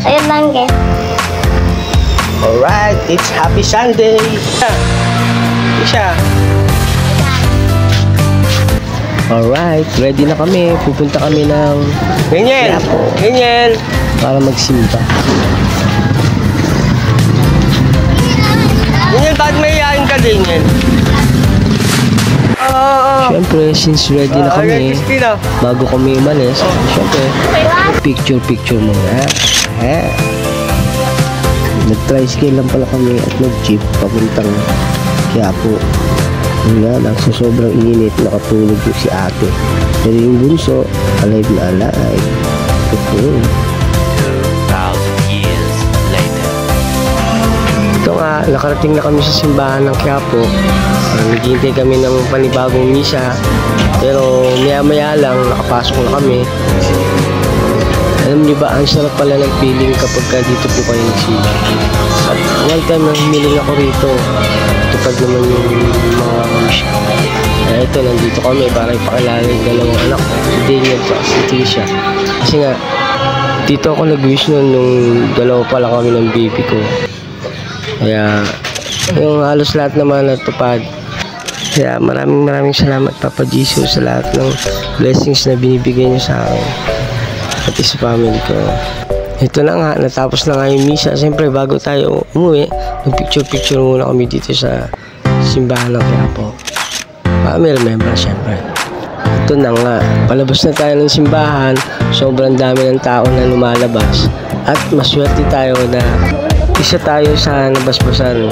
Ayun lang guys. Alright, it's Happy Sunday. Isha. Alright, ready na kami. Pupunta kami ng Ganyan. Para magsimba. Ganyan, bakit may yain ka din yan? Siyempre, since ready na kami, bago kami umalis, siyempre, picture muna. Nag-tricycle lang pala kami at nag-jeep papuntang Quiapo. Nga lang, sa sobrang init, nakatulog yung si ate. Pero yung bunso, alive na alive. Okay. 2,000 years later. Ito nga, nakarating na kami sa simbahan ng Quiapo. Naghihintay kami ng panibagong misa. Pero maya-maya lang, nakapasok na kami. Alam niyo ba, ang sarap pala ng feeling kapag dito po kayo nagsimba. At one time nang humiling ako rito, tupad naman yung mga wish ko. Kaya ito, nandito kami para ipakilala yung dalawang anak ko, si Daniel at si Tisha. Kasi nga, dito ako nag-wish nung dalawa pa lang kami ng baby ko. Kaya, yung halos lahat naman natupad. Kaya maraming salamat Papa Jesus sa lahat ng blessings na binibigay niyo sa akin. At sa family ko. Ito na nga, natapos na nga yung misa. Siyempre, bago tayo umuwi, mag-picture muna kami dito sa simbahan ng Quiapo. Para may remember, siyempre. Ito na nga, palabas na tayo ng simbahan. Sobrang dami ng tao na lumalabas. At maswerte tayo na isa tayo sa nabasbasan.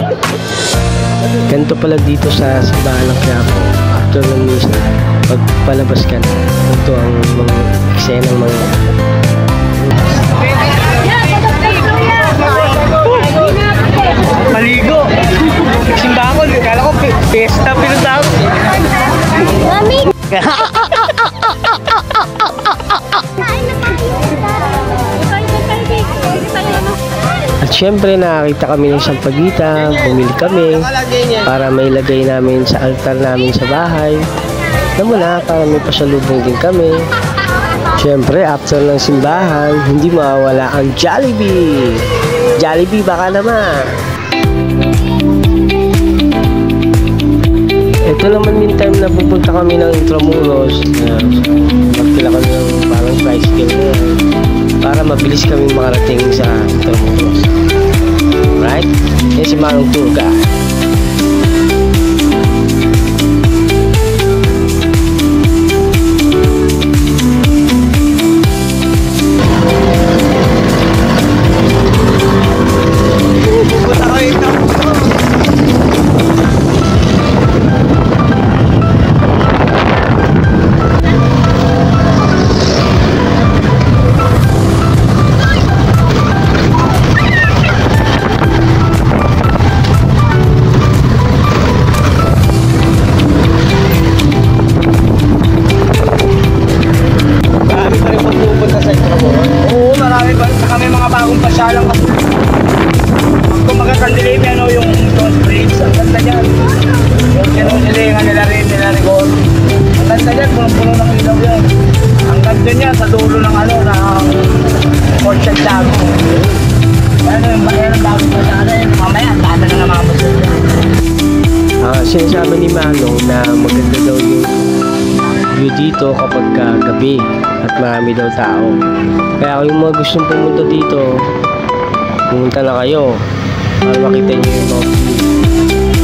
Ganito pala dito sa simbahan ng Quiapo. After ng misa, pag palabas ka na, ito ang mga eksenang mga maligo. Simbahan ko, kala ko pesta pinunta ako. Mami! At syempre nakakita kami ng sampagita, bumili kami para mailagay namin sa altar namin sa bahay. Alam mo na, para may pasalubong din kami. Syempre, after ng simbahan, hindi mawawala ang Jollibee. Jollibee, baka naman. Ito naman yung time na pupunta kami ng Intramuros. Pagkila kami ng parang tricycle na para mabilis kami makarating sa Intramuros. Right? Yan si Manong Tour Guide. Sa dulo ng ng Orchard Lago. Ano yung bayan ng bago sa atin? Mamaya, ang dami na namamot doon. Sinasabi ni Manong na maganda daw yung view dito kapag gabi at marami daw tao. Kaya kung mga gustong pumunta dito, pumunta na kayo para makita nyo yung mga view.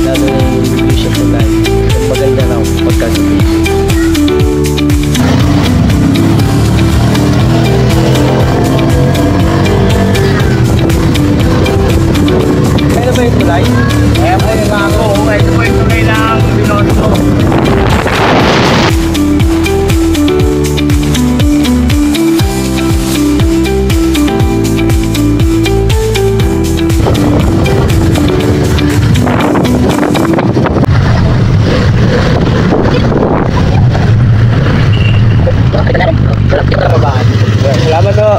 Lalo na yung view sa tulay. Maganda raw pagka gabi. Kaya ba yung tulay? Kaya po yung ako. Ito po yung tulay ng Binondo. Salamat po.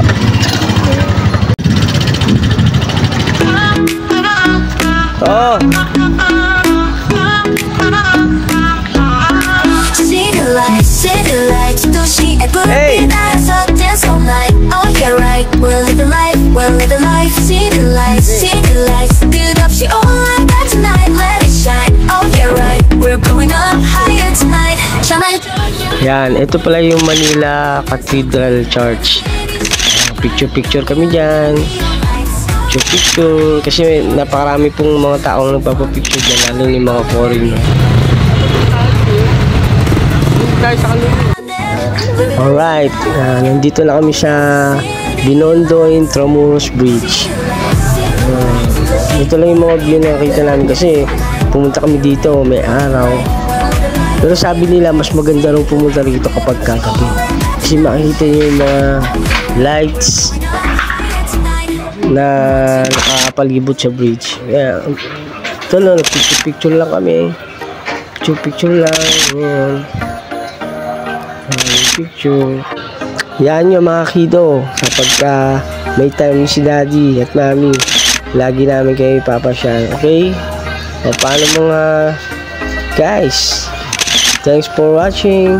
City lights, do she ever Hey. be nice? Dance all night. Oh, yeah, right. We're living life. Yan, ito pala yung Manila Cathedral Church. Picture-picture kami dyan. Picture-picture. Kasi napakarami pong mga taong nagpapapicture dyan, lalo yung mga foreigner. Alright, nandito na kami sa Binondo Intramuros Bridge. Ito lang yung mga view na nakita namin kasi pumunta kami dito, may araw. Pero sabi nila mas maganda raw pumunta rito kapag kagabi. Kasi makikita nyo yung mga lights na nakapalibot sa bridge. Yeah. Ito na, nagpicture-picture lang kami. Picture-picture lang. Ayan. Picture. Yan yung mga kido. Kapag may time si daddy at mami, lagi namin kayo ipapasyal. Okay? O paano mga guys? Thanks for watching.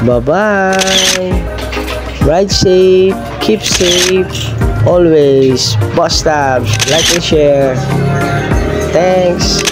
Bye-bye. Ride safe. Keep safe. Always. Bus stops. Like and share. Thanks.